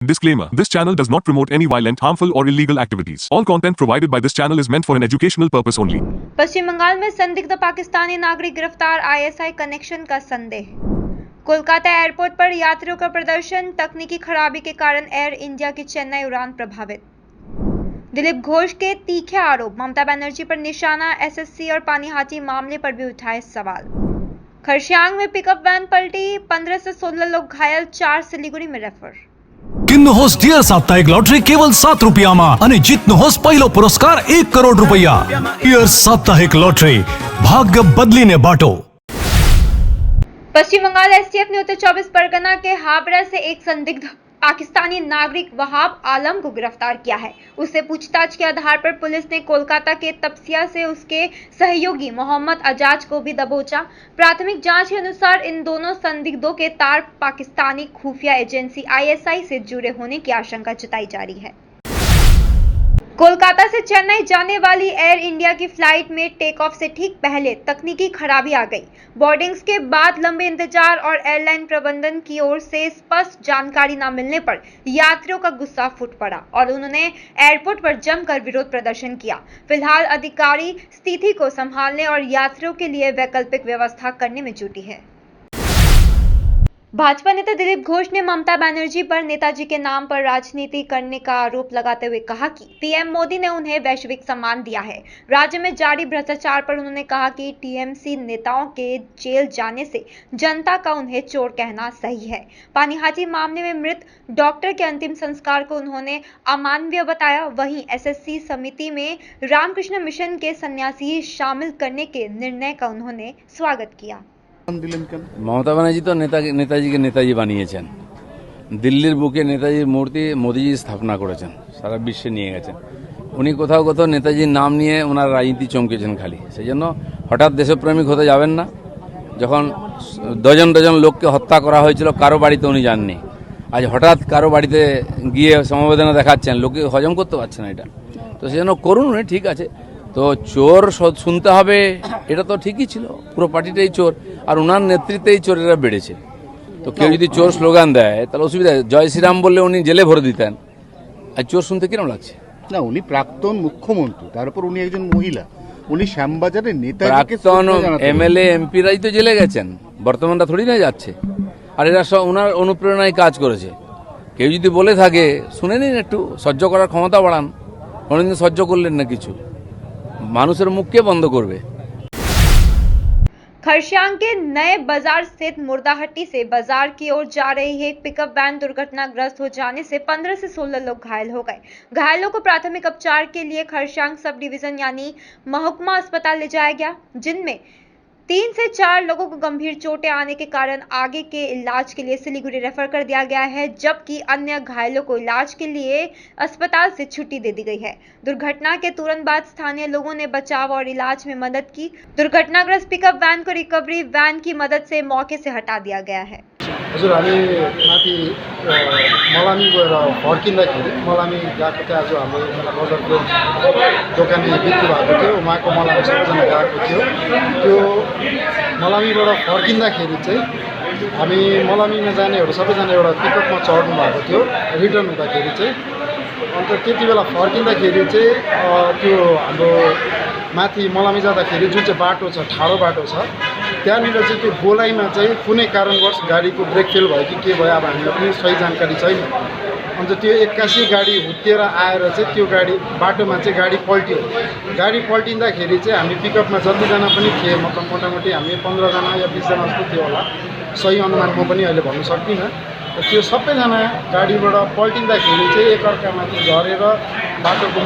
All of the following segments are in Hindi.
Disclaimer: This channel does not promote any violent, harmful, or illegal activities. All content provided by this channel is meant for an educational purpose only. पश्चिम बंगाल में संदिग्ध पाकिस्तानी नागरिक गिरफ्तार, आईएसआई कनेक्शन का संदेह। कोलकाता एयरपोर्ट पर यात्रियों का प्रदर्शन, तकनीकी खराबी के कारण एयर इंडिया की चेन्नई उड़ान प्रभावित। दिलीप घोष के तीखे आरोप, ममता बनर्जी पर निशाना, एसएससी और पानीहाटी मामले पर भी उठाए सवाल। खरसियांग में पिकअप वैन पलटी, 15 से 16 लोग घायल, 4 सिलीगुड़ी में रेफर। किन्नु होस डियर साप्ताहिक लॉटरी केवल 7 रुपयामा અને જીતનો હોસ પહેલો પુરસ્કાર 1 કરોડ રૂપિયા। डियर साप्ताहिक लॉटरी, भाग्य बदलीने बाटो। पश्चिम बंगाल एसटीएफ ने उत्तर 24 परगना के हावड़ा से एक संदिग्ध पाकिस्तानी नागरिक वहाब आलम को गिरफ्तार किया है। उससे पूछताछ के आधार पर पुलिस ने कोलकाता के तपसिया से उसके सहयोगी मोहम्मद अजाज को भी दबोचा। प्राथमिक जांच के अनुसार इन दोनों संदिग्धों के तार पाकिस्तानी खुफिया एजेंसी आईएसआई से जुड़े होने की आशंका जताई जा रही है। कोलकाता से चेन्नई जाने वाली एयर इंडिया की फ्लाइट में टेक ऑफ से ठीक पहले तकनीकी खराबी आ गई। बोर्डिंग्स के बाद लंबे इंतजार और एयरलाइन प्रबंधन की ओर से स्पष्ट जानकारी न मिलने पर यात्रियों का गुस्सा फूट पड़ा और उन्होंने एयरपोर्ट पर जमकर विरोध प्रदर्शन किया। फिलहाल अधिकारी स्थिति को संभालने और यात्रियों के लिए वैकल्पिक व्यवस्था करने में जुटी है। भाजपा नेता दिलीप घोष ने ममता बनर्जी पर नेताजी के नाम पर राजनीति करने का आरोप लगाते हुए कहा कि पीएम मोदी ने उन्हें वैश्विक सम्मान दिया है। राज्य में जारी भ्रष्टाचार पर उन्होंने कहा कि टीएमसी नेताओं के जेल जाने से जनता का उन्हें चोर कहना सही है। पानीहाटी मामले में मृत डॉक्टर के अंतिम संस्कार को उन्होंने अमानवीय बताया। वहीं एसएससी समिति में रामकृष्ण मिशन के सन्यासी शामिल करने के निर्णय का उन्होंने स्वागत किया। ममता बनर्जी तो नेताजी के नेताजी বানিয়েছেন। দিল্লির বুকে নেতাজির মূর্তি মোদিজি স্থাপনা করেছেন, সারা বিশ্বে নিয়ে গেছেন। উনি কোথাও কোথাও নেতাজির নাম নিয়ে ওনার রাজনীতি চমকেছেন খালি। সেই জন্য হঠাৎ দেশপ্রেমিক হতে যাবেন না। যখন ডজন ডজন লোককে হত্যা করা হয়েছিল কারো বাড়িতে উনি যাননি, আজ হঠাৎ কারো বাড়িতে গিয়ে সমবেদনা দেখাচ্ছেন, লোকে হজম করতে পারছে না এটা। তো সেই জন্য করুন, উনি ঠিক আছে। তো চোর শুনতে হবে, এটা তো ঠিকই ছিল, পুরো পার্টিটাই চোর, আর ওনার নেতৃত্বেই চোরেরা বেড়েছে। তো কেউ যদি চোর স্লোগান দেয় তাহলে অসুবিধা, জয় শ্রীরাম বললে উনি জেলে ভরে দিতেন, আর চোর শুনতে কিরম লাগছে? না, উনি প্রাক্তন মুখ্যমন্ত্রী, তারপর উনি একজন মহিলা, উনি শ্যামবাজারের নেতা। প্রাক্তন এমএলএ এমপিরাই তো জেলে গেছেন, বর্তমানটা থোড়ি না যাচ্ছে। আর এরা সব ওনার অনুপ্রেরণায় কাজ করেছে। কেউ যদি বলে থাকে শুনে নিন, একটু সহ্য করার ক্ষমতা বাড়ান। কোনোদিন সহ্য করলেন না কিছু, মানুষের মুখকে বন্ধ করবে। खरसियांग के नए बाजार स्थित मुर्दाहट्टी से बाजार की ओर जा रही एक पिकअप वैन दुर्घटनाग्रस्त हो जाने से 15 से 16 लोग घायल हो गए। घायलों को प्राथमिक उपचार के लिए खरसियांग सब डिवीजन यानी महकुमा अस्पताल ले जाया गया, जिनमें 3 से 4 लोगों को गंभीर चोटें आने के कारण आगे के इलाज के लिए सिलीगुड़ी रेफर कर दिया गया है, जबकि अन्य घायलों को इलाज के लिए अस्पताल से छुट्टी दे दी गई है। दुर्घटना के तुरंत बाद स्थानीय लोगों ने बचाव और इलाज में मदद की। दुर्घटनाग्रस्त पिकअप वैन को रिकवरी वैन की मदद से मौके से हटा दिया गया है। हजुर, हामी माथि मलामी गएर फर्किँदाखेरि मलामी गएको थियो। आज हाम्रो एकजना बजारको दोकानी बिक्री भएको थियो, उहाँको मलामी सबैजना गएको थियो। त्यो मलामीबाट फर्किँदाखेरि चाहिँ हामी मलामीमा जानेहरू सबैजना एउटा पिकअपमा चढ्नु भएको थियो। रिटर्न हुँदाखेरि चाहिँ अन्त त्यति बेला फर्किँदाखेरि चाहिँ त्यो हाम्रो माथि मलामी जाँदाखेरि जुन चाहिँ बाटो छ, ठाडो बाटो छ, त्यहाँनिर चाहिँ त्यो गोलाइमा चाहिँ कुनै कारणवश गाडीको ब्रेक फेल भयो कि के भयो, अब हामीलाई पनि सही जानकारी छैन। अन्त त्यो 81 गाडी हुत्तिएर आएर चाहिँ त्यो गाडी बाटोमा चाहिँ गाडी पल्ट्यो। गाडी पल्टिँदाखेरि चाहिँ हामी पिकअपमा जतिजना पनि थिए, मतलब मोटामोटी हामी 15जना या 20जना जस्तो थियो होला, सही अनुमान म पनि अहिले भन्नु सक्दिनँ। त्यो सबैजना गाडीबाट पल्टिँदाखेरि चाहिँ एकअर्कामाथि झरेर बाटोको।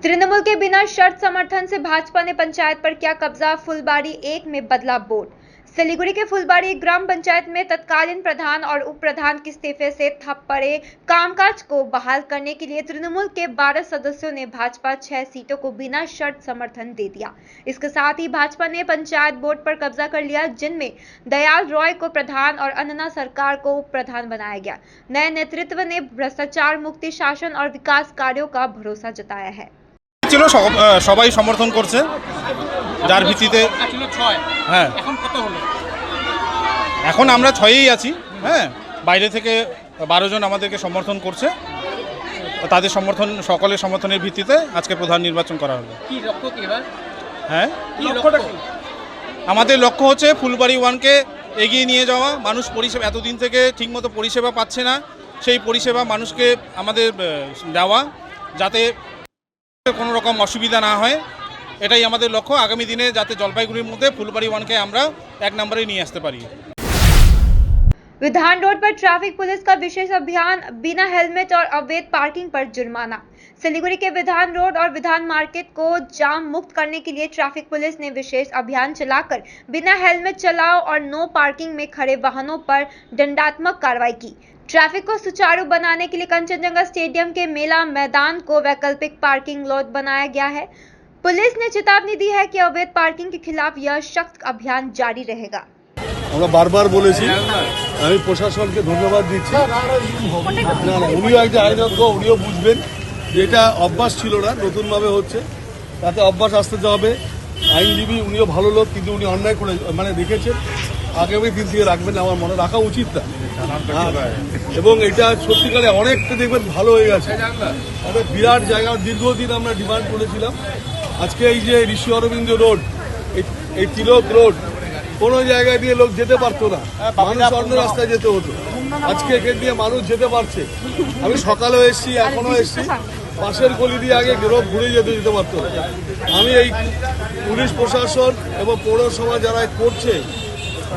तृणमूल के बिना शर्त समर्थन से भाजपा ने पंचायत पर किया कब्जा, फुलबाड़ी 1 में बदला बोर्ड। सिलीगुड़ी के फुलबाड़ी ग्राम पंचायत में तत्कालीन प्रधान और उप प्रधान के इस्तीफे से ठप पड़े कामकाज को बहाल करने के लिए तृणमूल के 12 सदस्यों ने भाजपा 6 सीटों को बिना शर्त समर्थन दे दिया। इसके साथ ही भाजपा ने पंचायत बोर्ड पर कब्जा कर लिया, जिनमें दयाल रॉय को प्रधान और अन्ना सरकार को उप प्रधान बनाया गया। नए नेतृत्व ने भ्रष्टाचार मुक्ति शासन और विकास कार्यों का भरोसा जताया है। ছিল সবাই সমর্থন করছে, যার ভিত্তিতে হ্যাঁ এখন আমরা 6ই আছি। হ্যাঁ, বাইরে থেকে 12 জন আমাদেরকে সমর্থন করছে। তাদের সমর্থন, সকলের সমর্থনের ভিত্তিতে আজকে প্রধান নির্বাচন করা হলো। কি লক্ষ্য কি এবার? হ্যাঁ, কি লক্ষ্যটা কি? আমাদের লক্ষ্য হচ্ছে ফুলবাড়ি 1কে এগিয়ে নিয়ে যাওয়া। মানুষ পরিষেবা এতদিন থেকে ঠিকমতো পরিষেবা পাচ্ছে না, সেই পরিষেবা মানুষকে আমাদের দেওয়া, যাতে কোনো রকম অসুবিধা না হয়, এটাই আমাদের লক্ষ্য। আগামী দিনে যাতে জলপাইগুড়ির মধ্যে ফুলবাড়ি 1কে আমরা 1 নম্বরে নিয়ে আসতে পারি। विधान रोड पर ट्रैफिक पुलिस का विशेष अभियान, बिना हेलमेट और अवैध पार्किंग पर जुर्माना। सिलीगुड़ी के विधान रोड और विधान मार्केट को जाम मुक्त करने के लिए ट्रैफिक पुलिस ने विशेष अभियान चलाकर बिना हेलमेट चलाओ और नो पार्किंग में खड़े वाहनों पर दंडात्मक कार्रवाई की। ट्रैफिक को सुचारू बनाने के लिए कंचनजंगा स्टेडियम के मेला मैदान को वैकल्पिक पार्किंग लॉट बनाया गया है। पुलिस ने चेतावनी दी है कि अवैध पार्किंग के खिलाफ यह सख्त अभियान जारी रहेगा। আমরা বারবার বলেছি, আমি প্রশাসনকে ধন্যবাদ দিচ্ছি। না না, উনিও একটা আইনজ্ঞ, উনিও বুঝবেন যে এটা অভ্যাস ছিল না, নতুনভাবে হচ্ছে, তাতে অভ্যাস আসতে হবে। আইনজীবী উনিও ভালো লোক, কিন্তু উনি অন্যায় করে মানে দেখেছেন, আগামী দিন থেকে রাখবেন, আমার মনে রাখা উচিত না। এবং এটা সত্যিকারে অনেকটা দেখবেন ভালো হয়ে গেছে, একটা বিরাট জায়গা। দীর্ঘদিন আমরা ডিমান্ড করেছিলাম। আজকে এই যে ঋষি অরবিন্দ রোড, এই তিলক রোড, কোনো জায়গায় দিয়ে লোক যেতে পারতো না, মানুষ অন্য রাস্তায় যেতে হতো। আজকে এখান দিয়ে মানুষ যেতে পারছে। আমি সকালেও এসছি, এখনো এসছি, পাশের গলি দিয়ে আগে লোক ঘুরে যেতে পারতো না। আমি এই পুলিশ প্রশাসন এবং পৌরসভা যারা করছে,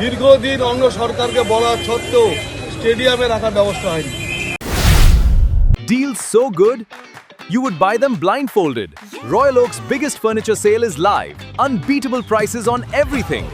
দীর্ঘদিন অন্য সরকারকে বলা সত্ত্বেও স্টেডিয়ামে রাখার ব্যবস্থা হয়নি। Deals so good, you would buy them blindfolded. Royal Oak's biggest furniture sale is live. Unbeatable prices on everything.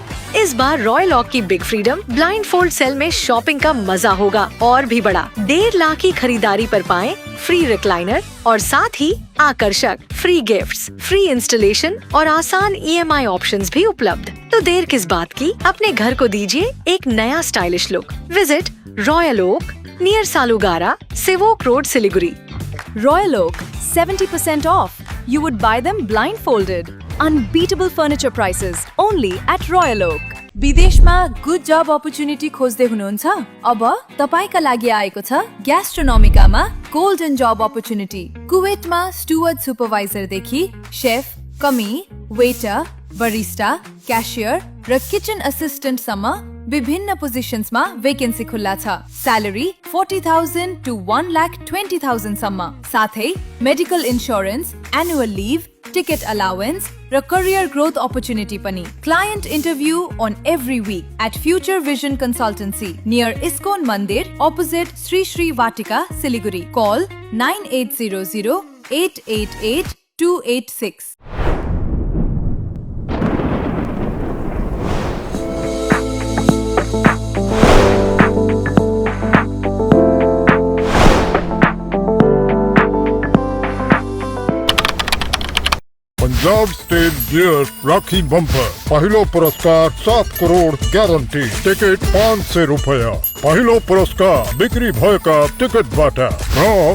इस बार रॉयल ऑक की big freedom blindfold sale में शॉपिंग का मजा होगा और भी बड़ा। 1.5 लाख की खरीदारी पर पाएं फ्री रिक्लाइनर और साथ ही आकर्षक फ्री गिफ्ट्स, फ्री इंस्टॉलेशन और आसान EMI ऑप्शंस भी उपलब्ध। तो देर किस बात की, अपने घर को दीजिए एक नया stylish look. Visit Royal Oak near Salugara, Sevoke road, Siliguri. Royal Oak, 70% off. You would buy them blindfolded. Unbeatable furniture prices only at Royal Oak. विदेशमा गुड जब अपर्च्युनिटी खोज्दै हुनुहुन्छ? अब तपाईका लागि आएको छ ग्यास्ट्रोनोमिकामा गोल्डन जब अपर्च्युनिटी। कुवेतमा स्टुवर्ड सुपरभाइजर देखि शेफ, कमी, वेटर, बरिस्टा, क्याशियर र किचन असिस्टेन्ट सम्म विभिन्न पोजिशन्समा वेकेन्सी खुल्ला छ। स्यालेरी 40,000 to 1,20,000 सम्म, साथै medical insurance, annual leave, ticket allowance र करियर ग्रोथ अपर्च्युनिटी पनि। Client interview on every week at Future Vision Consultancy near ISKCON Mandir opposite Sri Sri Vatika, Siliguri. Call 9800-888-286. Punjab state गियर राखी बम्पर, पहिलो पुरस्कार 7 करोड़ ग्यारंटी, टिकट 500 रुपया। पहिलो पुरस्कार बिक्री भएका टिकटबाट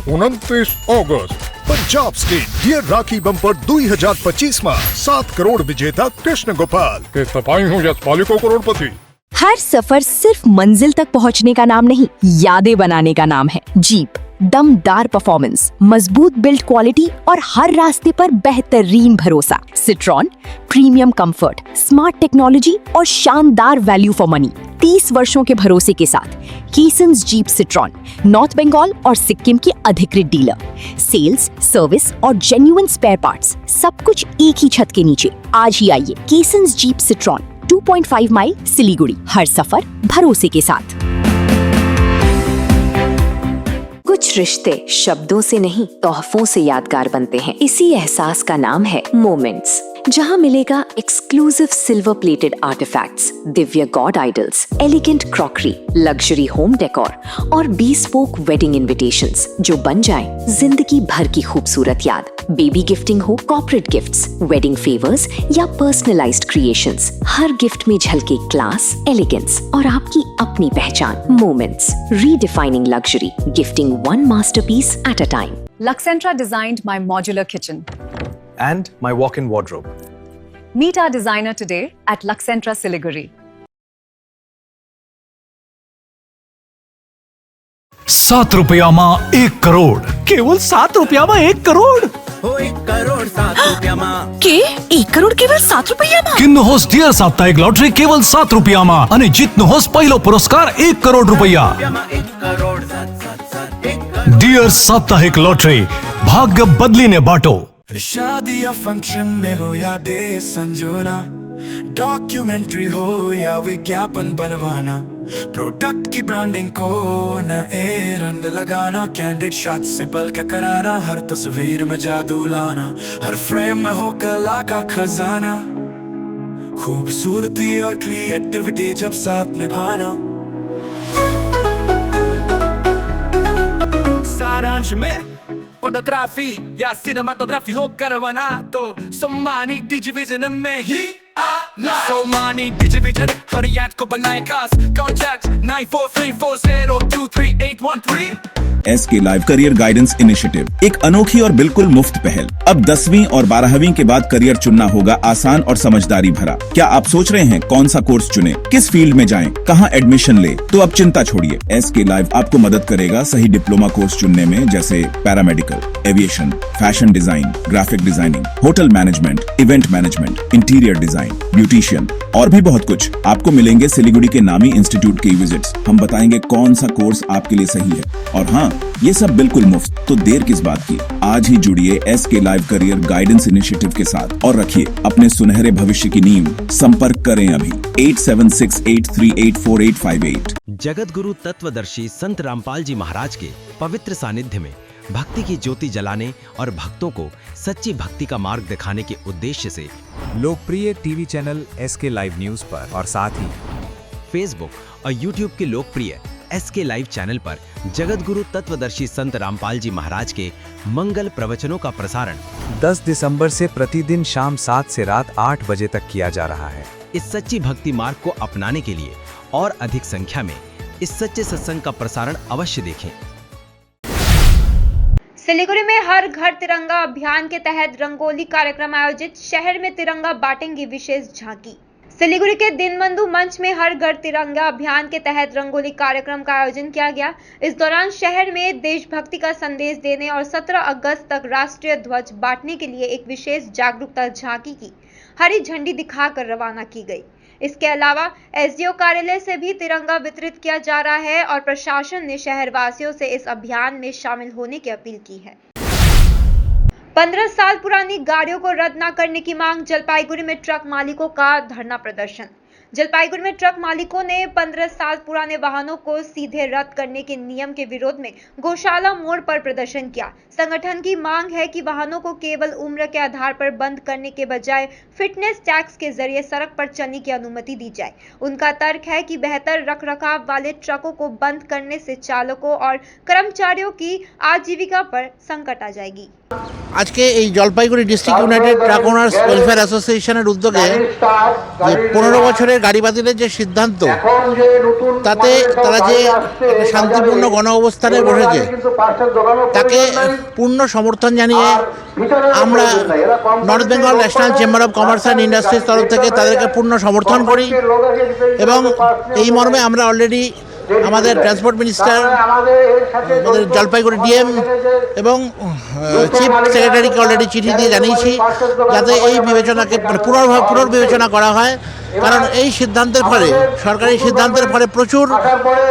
29 अगस्त। पंजाब स्टेट गियर राखी बम्पर 2025 में 7 करोड़ विजेता कृष्ण गोपाल। के तपाईं हो यस पालिको करोड़पति। हर सफर सिर्फ मंजिल तक पहुंचने का नाम नहीं, यादें बनाने का नाम है। जीप, दमदार परफॉर्मेंस, मजबूत बिल्ड क्वालिटी और हर रास्ते पर बेहतरीन भरोसा। Citroen, premium comfort, smart technology और शानदार वैल्यू फॉर मनी। 30 वर्षों के भरोसे के साथ कीसन्स जीप सिट्रॉन, नॉर्थ बंगाल और सिक्किम की अधिकृत डीलर। सेल्स, सर्विस और जेन्युइन स्पेयर पार्ट्स, सब कुछ एक ही छत के नीचे। आज ही आइए कीसन्स जीप सिट्रॉन, 2.5 माइल, सिलीगुड़ी। हर सफर भरोसे के साथ। कुछ रिश्ते शब्दों से नहीं, तोहफों से यादगार बनते हैं। इसी एहसास का नाम है मोमेंट्स, जहां मिलेगा exclusive silver plated artefacts, Divya God idols, elegant crockery, luxury home decor और bespoke वेडिंग इनविटेशंस, जो बन जाए जिंदगी भर की खूबसूरत याद। बेबी गिफ्टिंग हो, कॉर्पोरेट गिफ्ट्स, वेडिंग फेवर्स या पर्सनलाइज्ड क्रिएशंस, हर गिफ्ट में झलके क्लास, एलिगेंस और आपकी अपनी पहचान। Moments, redefining luxury, gifting one masterpiece at a time. Luxentra designed my modular kitchen And my walk-in wardrobe. Meet our designer today at Luxentra Siliguri. ₹7 माँ 1 करोड़। केवल ₹7 माँ 1 करोड़। के 1 करोड़ केवल ₹7 કિન્નહોસ ડિયર સાપ્તાહિક લોટરી કેવલ ₹7 માં અને જીતનહોસ પહેલો પુરસ્કાર ₹1 કરોડ। ડિયર સાપ્તાહિક લોટરી, ભાગ્ય બદલીને બાટો। शादी या फंक्शन में हो या डे संजोना, डॉक्यूमेंट्री हो या विज्ञापन बनवाना, प्रोडक्ट की ब्रांडिंग को नए रंग लगाना, कैंडिड शॉट से बल्कि कराना, हर तस्वीर में जादू लाना, हर फ्रेम में हो कला का खजाना, खूबसूरती और क्रिएटिविटी जब साथ निभाना। सारांश में फोटोग्राफी या सिनेमाटोग्राफी हो करवाना तो सोमानी डिजिविजन में ही आना। सोमानी डिजिविजन हर याद को बनाए खास। Contact 9434023813। SK live career guidance initiative एक अनोखी और बिल्कुल मुफ्त पहल। अब 10वीं और 12वीं के बाद करियर चुनना होगा आसान और समझदारी भरा। क्या आप सोच रहे हैं कौन सा कोर्स चुने, किस फील्ड में जाएं, कहां एडमिशन ले? तो अब चिंता छोड़िए, SK लाइव आपको मदद करेगा सही डिप्लोमा कोर्स चुनने में, जैसे paramedical, aviation, fashion design, graphic designing, hotel management, event management, interior design, beautician और भी बहुत कुछ। आपको मिलेंगे सिलीगुड़ी के नामी इंस्टीट्यूट के विजिट्स। हम बताएंगे कौन सा कोर्स आपके लिए सही है, और हाँ, ये सब बिल्कुल मुफ्त। तो देर किस बात की, आज ही जुड़िए SK live career guidance initiative के साथ और रखिए अपने सुनहरे भविष्य की नींव। संपर्क करें अभी 8768384858। जगत गुरु तत्वदर्शी संत रामपाल जी महाराज के पवित्र सानिध्य में भक्ति की ज्योति जलाने और भक्तों को सच्ची भक्ति का मार्ग दिखाने के उद्देश्य से लोकप्रिय TV channel SK live news पर और साथ ही फेसबुक और यूट्यूब के लोकप्रिय SK लाइव चैनल पर जगत गुरु तत्वदर्शी संत रामपाल जी महाराज के मंगल प्रवचनों का प्रसारण 10 दिसंबर से प्रतिदिन शाम 7 से रात 8 बजे तक किया जा रहा है। इस सच्ची भक्ति मार्ग को अपनाने के लिए और अधिक संख्या में इस सच्चे सत्संग का प्रसारण अवश्य देखें। सिलीगुड़ी में हर घर तिरंगा अभियान के तहत रंगोली कार्यक्रम आयोजित। शहर में तिरंगा बांटेंगी विशेष झांकी। सिलीगुड़ी के दीनबंधु मंच में हर घर तिरंगा अभियान के तहत रंगोली कार्यक्रम का आयोजन किया गया। इस दौरान शहर में देशभक्ति का संदेश देने और 17 अगस्त तक राष्ट्रीय ध्वज बांटने के लिए एक विशेष जागरूकता झांकी की हरी झंडी दिखाकर रवाना की गई। इसके अलावा SDO कार्यालय से भी तिरंगा वितरित किया जा रहा है और प्रशासन ने शहरवासियों से इस अभियान में शामिल होने की अपील की है। 15 साल पुरानी गाड़ियों को रद्द न करने की मांग। जलपाईगुड़ी में ट्रक मालिकों का धरना प्रदर्शन। जलपाईगुड़ी में ट्रक मालिकों ने 15 साल पुराने वाहनों को सीधे रद्द करने के नियम के विरोध में गौशाला मोड़ पर प्रदर्शन किया। संगठन की मांग है कि वाहनों को केवल उम्र के आधार पर बंद करने के बजाय फिटनेस टैक्स के जरिए सड़क पर चलने की अनुमति दी जाए। उनका तर्क है कि बेहतर रखरखाव वाले ट्रकों को बंद करने से चालकों और कर्मचारियों की आजीविका पर संकट आ जाएगी। আজকে এই Jalpaiguri district United truck owners welfare অ্যাসোসিয়েশনের উদ্যোগে যে 15 বছরের গাড়ি বাতিলের যে সিদ্ধান্ত, তাতে তারা যে শান্তিপূর্ণ গণ অবস্থানে বসেছে তাকে পূর্ণ সমর্থন জানিয়ে আমরা north Bengal national chamber of commerce and industries তরফ থেকে তাদেরকে পূর্ণ সমর্থন করি এবং এই মর্মে আমরা অলরেডি আমাদের ট্রান্সপোর্ট মিনিস্টার, আমাদের জলপাইগুড়ি ডিএম এবং চিফ সেক্রেটারিকে অলরেডি চিঠি দিয়ে জানিয়েছি যাতে এই বিবেচনাকে পুনর্বিবেচনা করা হয়। কারণ এই সিদ্ধান্তের ফলে, সরকারি সিদ্ধান্তের ফলে প্রচুর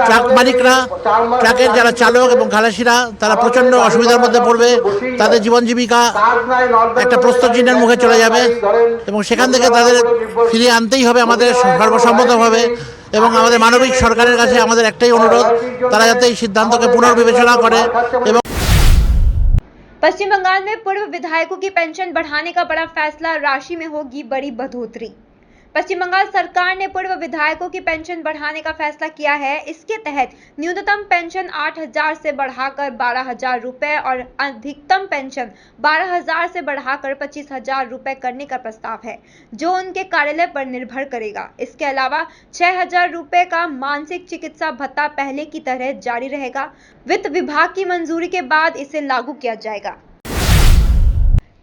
ট্রাক মালিকরা, ট্রাকের যারা চালক এবং খালাসিরা তারা প্রচণ্ড অসুবিধার মধ্যে পড়বে। তাদের জীবন জীবিকা একটা প্রস্তরচিহ্নের মুখে চলে যাবে এবং সেখান থেকে তাদের ফিরিয়ে আনতেই হবে আমাদের সর্বসম্মতভাবে। এবং আমাদের মানবিক সরকারের কাছে আমাদের একটাই অনুরোধ, তারা যাতে এই সিদ্ধান্তকে পুনর্বিবেচনা করে। এবং पश्चिम बंगाल में पूर्व विधायकों की पेंशन बढ़ाने का बड़ा फैसला। राशि में होगी बड़ी बढ़ोतरी। पश्चिम बंगाल सरकार ने पूर्व विधायकों की पेंशन बढ़ाने का फैसला किया है। इसके तहत न्यूनतम पेंशन 8,000 से बढ़ाकर 12,000 रुपए और अधिकतम पेंशन 12,000 से बढ़ाकर 25,000 रुपए करने का प्रस्ताव है, जो उनके कार्यालय पर निर्भर करेगा। इसके अलावा 6,000 रुपए का मानसिक चिकित्सा भत्ता पहले की तरह जारी रहेगा। वित्त विभाग की मंजूरी के बाद इसे लागू किया जाएगा।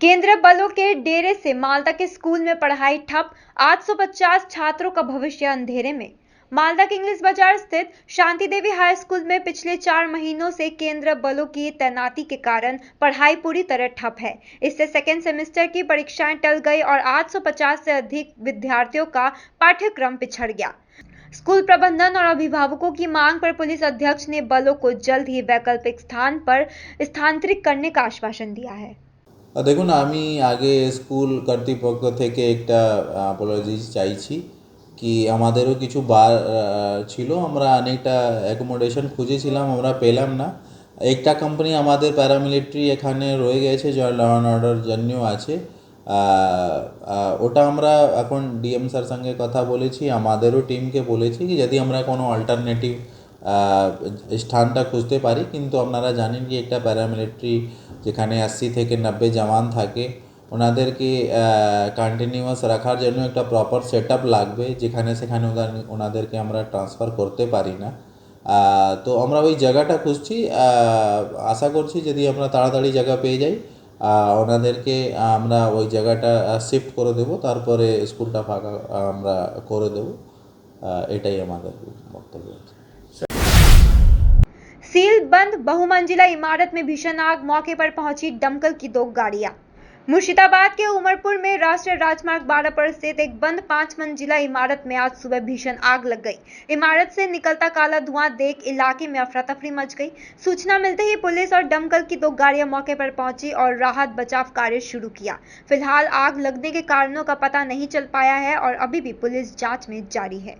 केंद्रीय बलों के डेरे से मालदा के स्कूल में पढ़ाई ठप। 850 छात्रों का भविष्य अंधेरे में। मालदा के इंग्लिश बाजार स्थित शांति देवी हाई स्कूल में पिछले 4 महीनों से केंद्रीय बलों की तैनाती के कारण पढ़ाई पूरी तरह ठप है। इससे सेकेंड सेमेस्टर की परीक्षाएं टल गई और 850 से अधिक विद्यार्थियों का पाठ्यक्रम पिछड़ गया। स्कूल प्रबंधन और अभिभावकों की मांग पर पुलिस अध्यक्ष ने बलों को जल्द ही वैकल्पिक स्थान पर स्थानांतरित करने का आश्वासन दिया है। দেখুন আমি আগে স্কুল কর্তৃপক্ষ থেকে একটা অ্যাপোলজি চাইছি কি আমাদেরও কিছু বার ছিল, আমরা অনেকটা অ্যাকোমোডেশন খুঁজেছিলাম, আমরা পেলাম না। একটা কোম্পানি আমাদের প্যারামিলিটারি এখানে রয়ে গেছে, যা ল অ্যান্ড অর্ডার জন্য আছে, ওটা আমরা এখন ডিএম স্যার সঙ্গে কথা বলেছি, আমাদেরও টিমকে বলেছি কি যদি আমরা কোনো অল্টারনেটিভ স্থানটা খুঁজতে পারি। কিন্তু আপনারা জানেন কি একটা প্যারামিলিটারি যেখানে 80 থেকে 90 জওয়ান থাকে, ওনাদেরকে কন্টিনিউয়াস রাখার জন্য একটা প্রপার সেটআপ লাগবে, যেখানে সেখানে ওনাদেরকে আমরা ট্রান্সফার করতে পারি না। তো আমরা ওই জায়গাটা খুঁজছি, আশা করছি যদি আমরা তাড়াতাড়ি জায়গা পেয়ে যাই ওনাদেরকে আমরা ওই জায়গাটা শিফট করে দেব, তারপরে স্কুলটা ফাঁকা আমরা করে দেব। এটাই আমাদের বক্তব্য। सील बंद बहुमंजिला इमारत में भीषण आग, मौके पर पहुंची दमकल की 2 गाड़ियां। मुर्शिदाबाद के उमरपुर में राष्ट्रीय राजमार्ग 12 पर स्थित एक बंद 5 मंजिला इमारत में आज सुबह भीषण आग लग गई। इमारत से निकलता काला धुआं देख इलाके में अफरा तफरी मच गई। सूचना मिलते ही पुलिस और दमकल की 2 गाड़ियां मौके पर पहुंची और राहत बचाव कार्य शुरू किया। फिलहाल आग लगने के कारणों का पता नहीं चल पाया है और अभी भी पुलिस जांच में जारी है।